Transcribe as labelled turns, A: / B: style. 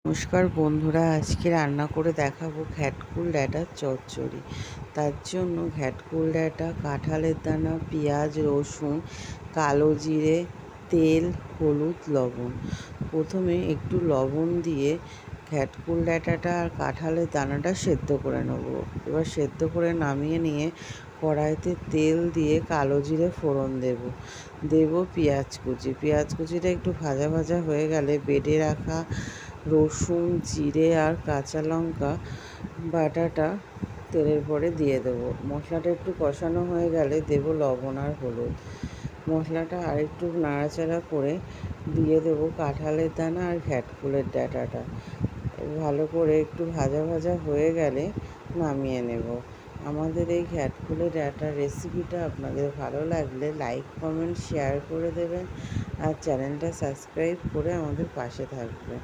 A: নমস্কার বন্ধুরা, আজকে রান্না করে দেখাবো ঘ্যাটকুল ডাঁটার চচ্চড়ি। তার জন্য ঘ্যাটকুল ডাঁটা, কাঁঠালের দানা, পেঁয়াজ, রসুন, কালো জিরে, তেল, হলুদ, লবণ। প্রথমে একটু লবণ দিয়ে ঘ্যাটকুল ডাঁটাটা আর কাঁঠালের দানাটা সেদ্ধ করে নেব। এবার সেদ্ধ করে নামিয়ে নিয়ে কড়াইতে তেল দিয়ে কালো জিরে ফোড়ন দেব পেঁয়াজ কুচিটা একটু ভাজা ভাজা হয়ে গেলে বেটে রাখা রসুন, জিরে আর কাঁচা লঙ্কা বাটাটা তেলের পরে দিয়ে দেবো। মশলাটা একটু কষানো হয়ে গেলে দেবো লবণ আর হলুদ। মশলাটা আরেকটু নাড়াচাড়া করে দিয়ে দেবো কাঁঠালের দানা আর ঘ্যাটকুলের ডাঁটাটা। ভালো করে একটু ভাজা ভাজা হয়ে গেলে নামিয়ে নেব। আমাদের এই ঘ্যাটকুলের ডাঁটার রেসিপিটা আপনাদের ভালো লাগলে লাইক, কমেন্ট, শেয়ার করে দেবেন আর চ্যানেলটা সাবস্ক্রাইব করে আমাদের পাশে থাকবেন।